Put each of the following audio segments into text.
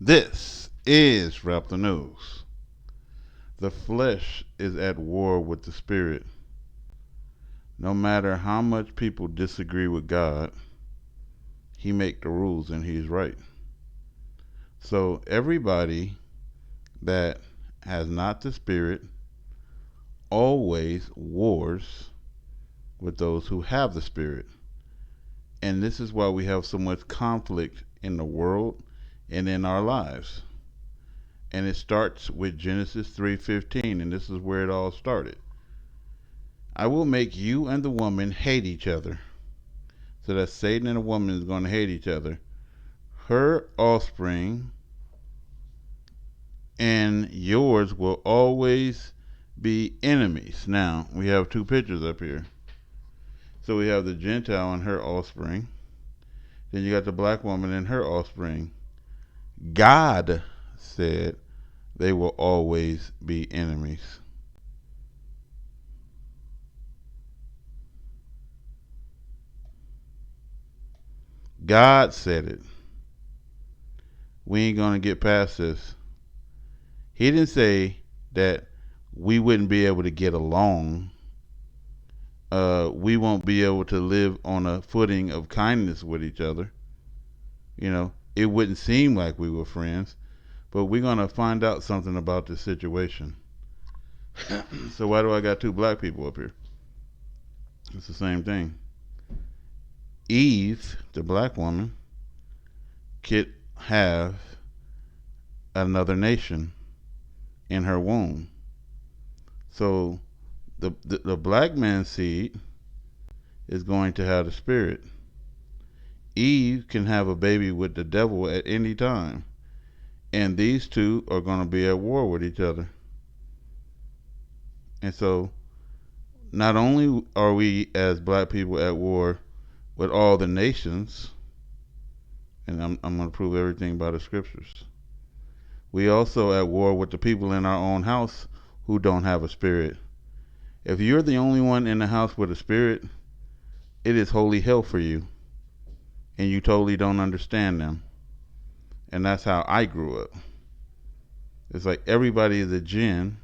This is Rap the News. The flesh is at war with the spirit. No matter how much people disagree with God, He make the rules and He's right. So everybody that has not the spirit always wars with those who have the spirit. And this is why we have so much conflict in the world and in our lives. And it starts with Genesis 3:15, and this is where it all started. I will make you and the woman hate each other. So that Satan and the woman is going to hate each other. Her offspring and yours will always be enemies. Now, we have two pictures up here. So we have the Gentile and her offspring. Then you got the black woman and her offspring. God said they will always be enemies. God said it. We ain't going to get past this. He didn't say that we wouldn't be able to get along. We won't be able to live on a footing of kindness with each other. It wouldn't seem like we were friends, but we're going to find out something about this situation. So why do I got two black people up here? It's the same thing. Eve, the black woman, could have another nation in her womb. So the black man's seed is going to have the spirit. Eve can have a baby with the devil at any time. And these two are going to be at war with each other. And so not only are we as black people at war with all the nations, and I'm going to prove everything by the scriptures, we also at war with the people in our own house who don't have a spirit. If you're the only one in the house with a spirit, it is holy hell for you. And you totally don't understand them. And that's how I grew up. It's like everybody is a jinn,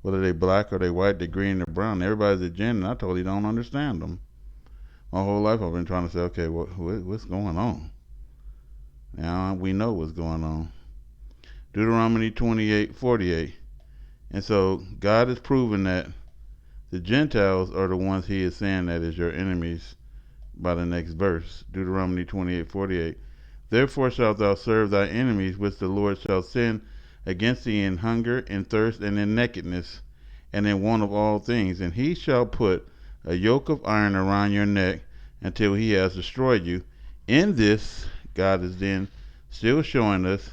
whether they black or they white, they green or brown. Everybody's a jinn, and I totally don't understand them. My whole life I've been trying to say, okay, what's going on? Now we know what's going on. Deuteronomy 28:48. And so God has proven that the Gentiles are the ones He is saying that is your enemies by the next verse. Deuteronomy 28:48. Therefore shalt thou serve thy enemies, which the Lord shall send against thee in hunger, in thirst, and in nakedness, and in want of all things. And He shall put a yoke of iron around your neck until He has destroyed you. In this, God is then still showing us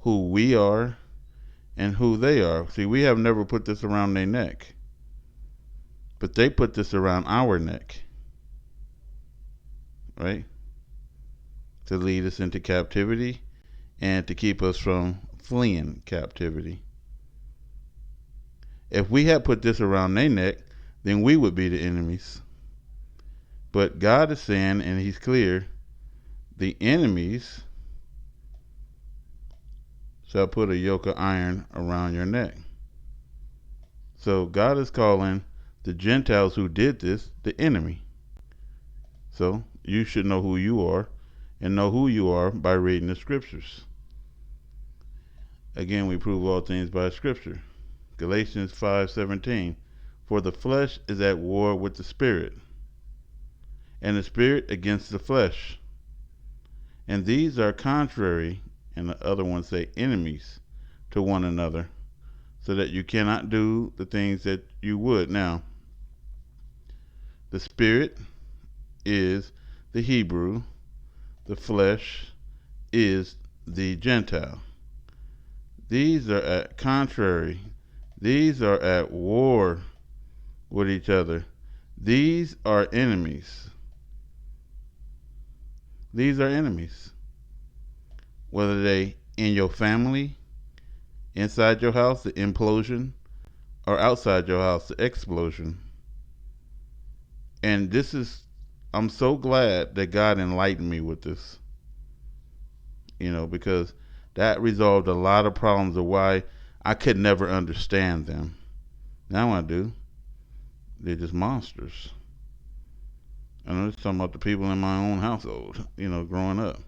who we are and who they are. See, we have never put this around their neck, but they put this around our neck, right? To lead us into captivity and to keep us from fleeing captivity. If we had put this around their neck, then we would be the enemies. But God is saying, and He's clear, the enemies shall put a yoke of iron around your neck. So God is calling the Gentiles who did this the enemy. So you should know who you are, and know who you are by reading the scriptures. Again, we prove all things by scripture. Galatians 5:17. For the flesh is at war with the spirit, and the spirit against the flesh. And these are contrary, and the other ones say enemies, to one another, so that you cannot do the things that you would. Now, the spirit is the Hebrew, the flesh is the Gentile. These are at contrary. These are at war with each other. These are enemies. These are enemies. Whether they in your family, inside your house, the implosion, or outside your house, the explosion. And I'm so glad that God enlightened me with this. Because That resolved a lot of problems of why I could never understand them. Now I do. They're just monsters. And I'm just talking about the people in my own household, growing up.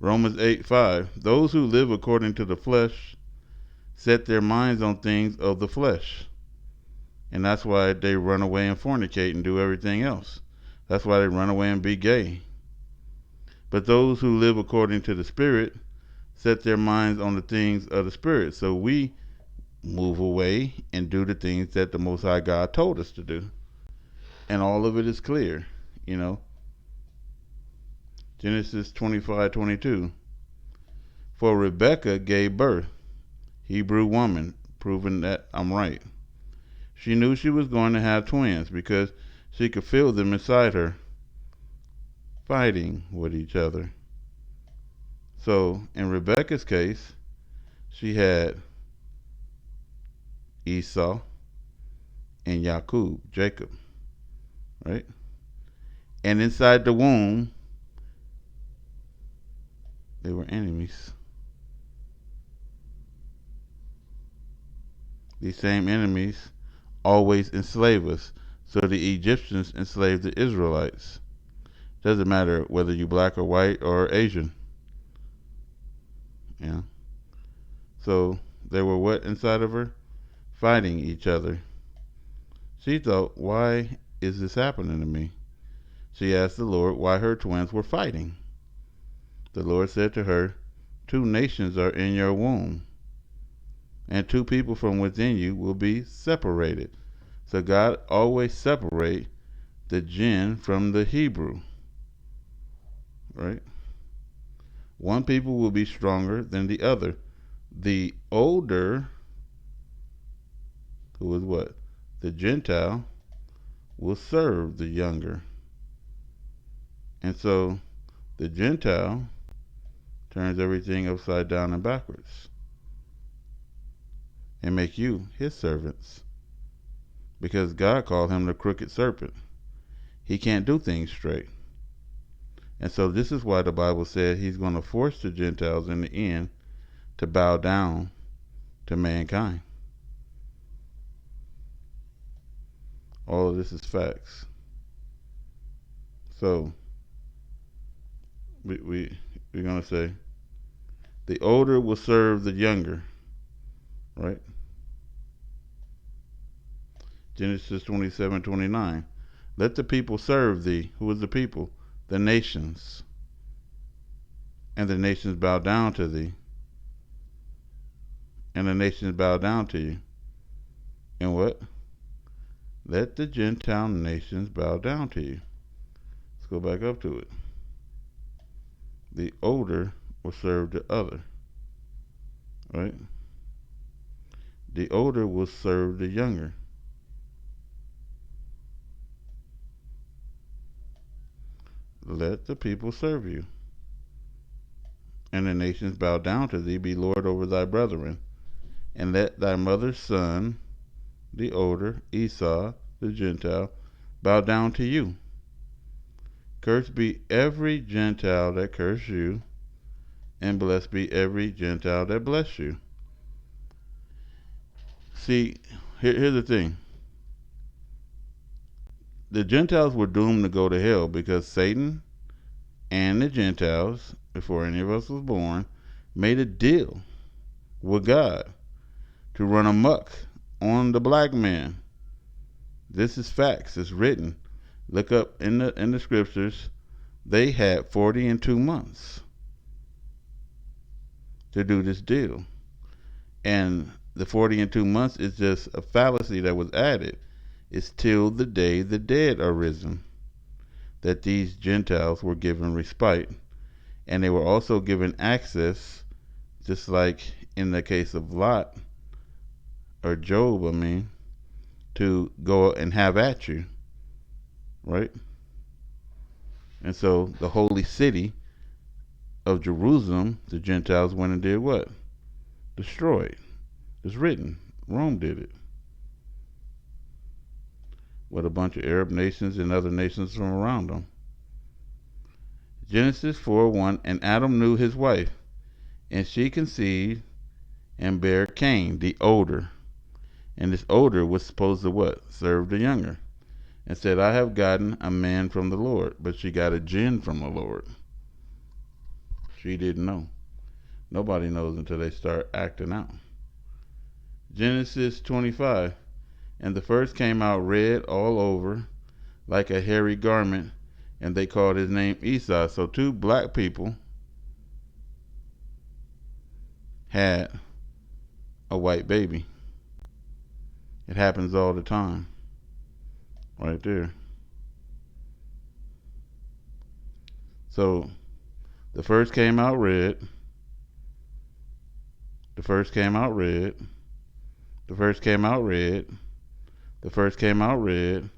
Romans 8:5. Those who live according to the flesh set their minds on things of the flesh. And that's why they run away and fornicate and do everything else. That's why they run away and be gay. But those who live according to the Spirit set their minds on the things of the Spirit. So we move away and do the things that the Most High God told us to do. And all of it is clear, Genesis 25:22. For Rebekah gave birth, Hebrew woman, proving that I'm right. She knew she was going to have twins because she could feel them inside her, fighting with each other. So in Rebekah's case, she had Esau and Jacob, right? And inside the womb, they were enemies. These same enemies always enslave us. So the Egyptians enslaved the Israelites. Doesn't matter whether you're black or white or Asian. Yeah. So they were what inside of her? Fighting each other. She thought, why is this happening to me? She asked the Lord why her twins were fighting. The Lord said to her, 2 nations are in your womb, and 2 people from within you will be separated. So God always separate the Gen from the Hebrew, right? One people will be stronger than the other. The older, who is what? The Gentile, will serve the younger. And so the Gentile turns everything upside down and backwards and make you his servants. Because God called him the crooked serpent. He can't do things straight. And so this is why the Bible said he's going to force the Gentiles in the end to bow down to mankind. All of this is facts. So we're going to say the older will serve the younger, right? Genesis 27:29. Let the people serve thee. Who is the people? The nations. And the nations bow down to thee. And the nations bow down to you. And what? Let the Gentile nations bow down to you. Let's go back up to it. The older will serve the other. Right? The older will serve the younger. Let the people serve you. And the nations bow down to thee, be Lord over thy brethren. And let thy mother's son, the older, Esau, the Gentile, bow down to you. Cursed be every Gentile that curse you, and blessed be every Gentile that bless you. See, here's the thing. The Gentiles were doomed to go to hell because Satan and the Gentiles, before any of us was born, made a deal with God to run amok on the black man. This is facts. It's written. Look up in the scriptures. They had 40 and 2 months to do this deal. And the 40 and 2 months is just a fallacy that was added. It's till the day the dead are risen that these Gentiles were given respite. And they were also given access, just like in the case of Lot, or Job, to go and have at you, right? And so the holy city of Jerusalem, the Gentiles went and did what? Destroyed. It's written. Rome did it. With a bunch of Arab nations and other nations from around them. Genesis 4:1, and Adam knew his wife, And she conceived and bare Cain, the older. And this older was supposed to what? Serve the younger. And said, I have gotten a man from the Lord. But she got a jinn from the Lord. She didn't know. Nobody knows until they start acting out. Genesis 25. And the first came out red all over, like a hairy garment, and they called his name Esau. So two black people had a white baby. It happens all the time. Right there. So the first came out red. The first came out red. The first came out red. The first came out red.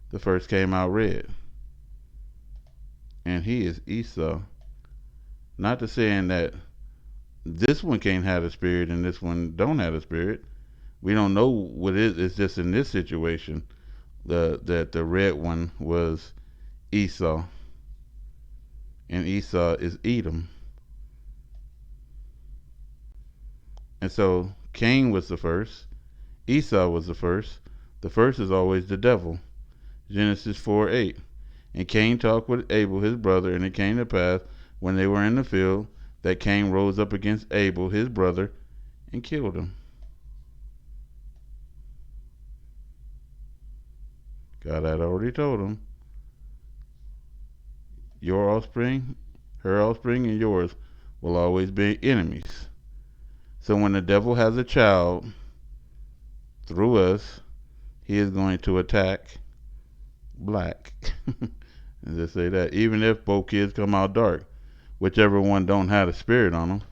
The first came out red. And he is Esau. Not to saying that this one can't have a spirit and this one don't have a spirit. We don't know what it is. It's just in this situation that the red one was Esau. And Esau is Edom. And so Cain was the first. Esau was the first. The first is always the devil. Genesis 4:8. And Cain talked with Abel his brother, and it came to pass when they were in the field that Cain rose up against Abel his brother and killed him. God had already told him, your offspring, her offspring, and yours will always be enemies. So when the devil has a child through us, he is going to attack black. And just say that. Even if both kids come out dark, whichever one don't have the spirit on them,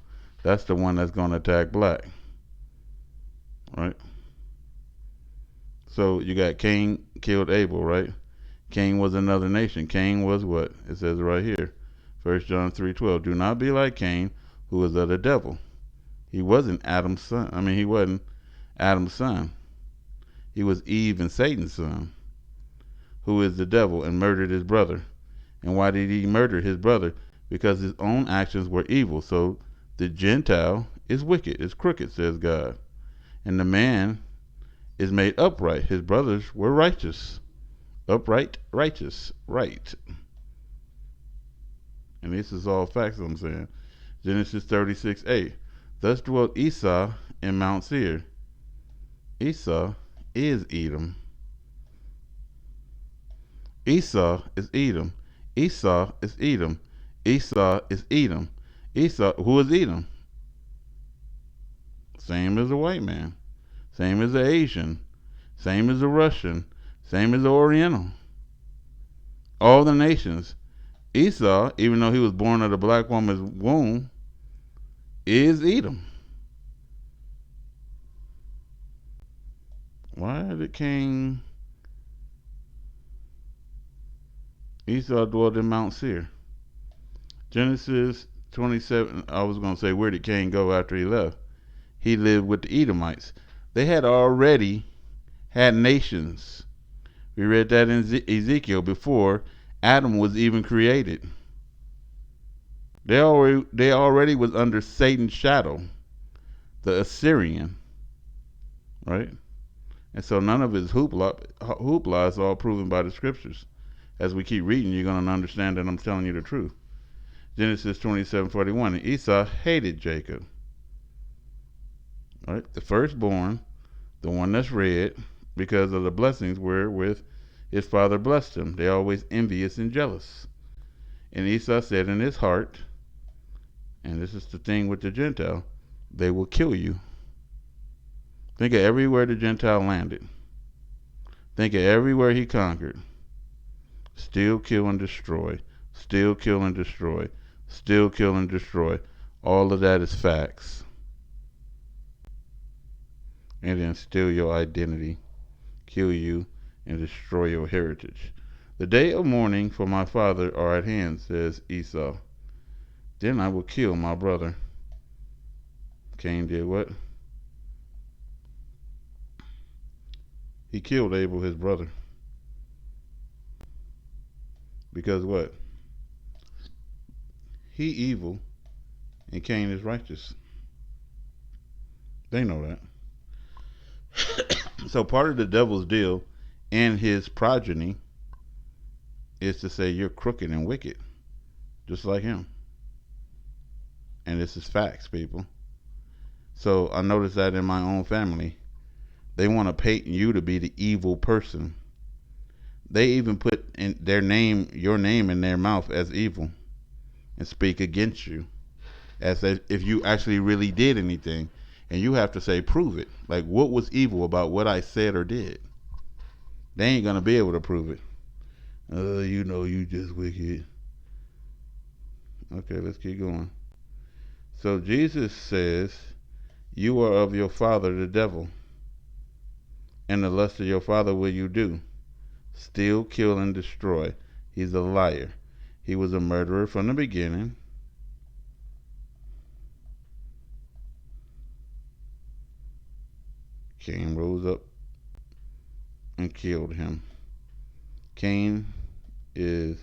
that's the one that's going to attack black. Right? So you got Cain killed Abel, right? Cain was another nation. Cain was what? It says right here. 1 John 3:12. Do not be like Cain, who was of the devil. He wasn't Adam's son. He wasn't Adam's son. He was Eve and Satan's son, who is the devil, and murdered his brother. And why did he murder his brother? Because his own actions were evil. So the Gentile is wicked, is crooked, says God. And the man is made upright. His brothers were righteous. Upright, righteous, right. And this is all facts I'm saying. Genesis 36:8. Thus dwelt Esau in Mount Seir. Esau is Edom. Esau is Edom. Esau is Edom. Esau is Edom. Esau, who is Edom? Same as a white man. Same as an Asian. Same as a Russian. Same as the Oriental. All the nations. Esau, even though he was born of a black woman's womb, is Edom. Why did Cain? Esau dwelt in Mount Seir. Genesis 27. I was going to say, where did Cain go after he left? He lived with the Edomites. They had already had nations. We read that in Ezekiel before Adam was even created. They already was under Satan's shadow, the Assyrian, right? And so none of his hoopla is all proven by the scriptures. As we keep reading, you're going to understand that I'm telling you the truth. Genesis 27:41. And Esau hated Jacob. All right, the firstborn, the one that's red, because of the blessings wherewith his father blessed him. They always envious and jealous. And Esau said in his heart, and this is the thing with the Gentile, they will kill you. Think of everywhere the Gentile landed. Think of everywhere he conquered. Still kill and destroy. Still kill and destroy. Still kill and destroy. All of that is facts. And then steal your identity, kill you, and destroy your heritage. The day of mourning for my father are at hand, says Esau. Then I will kill my brother. Cain did what? He killed Abel, his brother. Because what? He evil and Cain is righteous. They know that. So part of the devil's deal and his progeny is to say you're crooked and wicked, just like him. And this is facts, people. So I noticed that in my own family. They want to paint you to be the evil person. They even put in their name, your name, in their mouth as evil, and speak against you as if you actually really did anything. And you have to say, prove it. Like, what was evil about what I said or did? They ain't going to be able to prove it. You know, you just wicked. Okay, let's keep going. So Jesus says, you are of your father, the devil, and the lust of your father will you do. Steal, kill, and destroy. He's a liar. He was a murderer from the beginning. Cain rose up and killed him. Cain is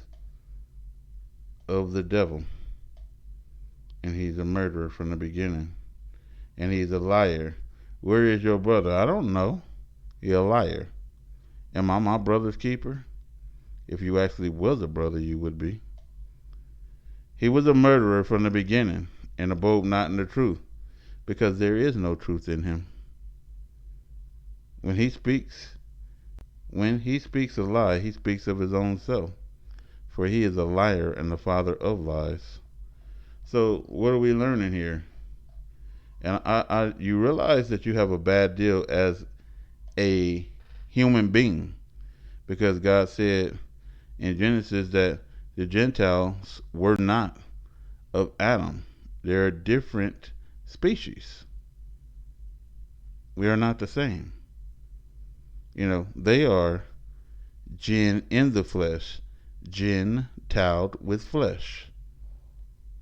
of the devil, and he's a murderer from the beginning, and he's a liar. Where is your brother? I don't know. You're a liar. Am I my brother's keeper? If you actually was a brother, you would be. He was a murderer from the beginning, and abode not in the truth, because there is no truth in him. When he speaks a lie, he speaks of his own self, for he is a liar and the father of lies. So what are we learning here? And you realize that you have a bad deal as a human being, because God said in Genesis that the Gentiles were not of Adam. They're a different species. We are not the same. You know, they are jinn in the flesh, gentiled with flesh.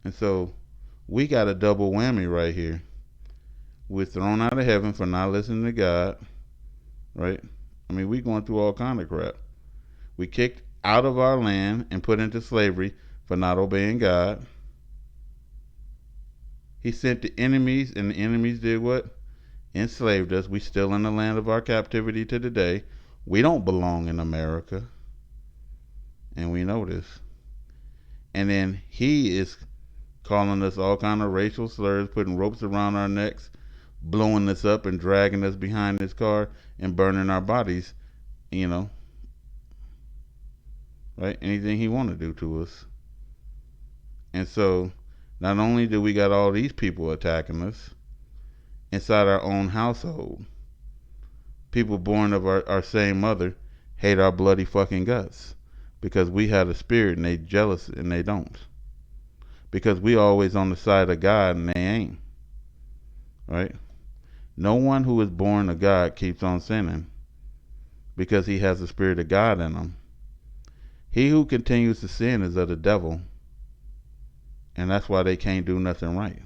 And so we got a double whammy right here. We're thrown out of heaven for not listening to God, right? I mean, we going through all kind of crap. We kicked out of our land and put into slavery for not obeying God. He sent the enemies, and the enemies did what? Enslaved us. We still in the land of our captivity to today. We don't belong in America, and we know this. And then he is calling us all kind of racial slurs, putting ropes around our necks, blowing us up and dragging us behind his car and burning our bodies, you know, right? Anything he want to do to us. And so not only do we got all these people attacking us inside our own household, people born of our same mother hate our bloody fucking guts because we had a spirit and they jealous and they don't. Because we always on the side of God and they ain't. Right? No one who is born of God keeps on sinning because he has the spirit of God in him. He who continues to sin is of the devil, and that's why they can't do nothing right.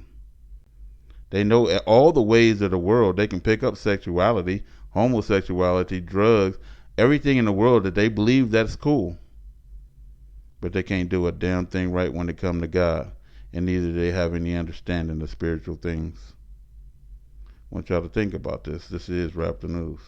They know all the ways of the world. They can pick up sexuality, homosexuality, drugs, everything in the world that they believe that's cool. But they can't do a damn thing right when it comes to God, and neither do they have any understanding of spiritual things. I want y'all to think about this. This is Rap the News.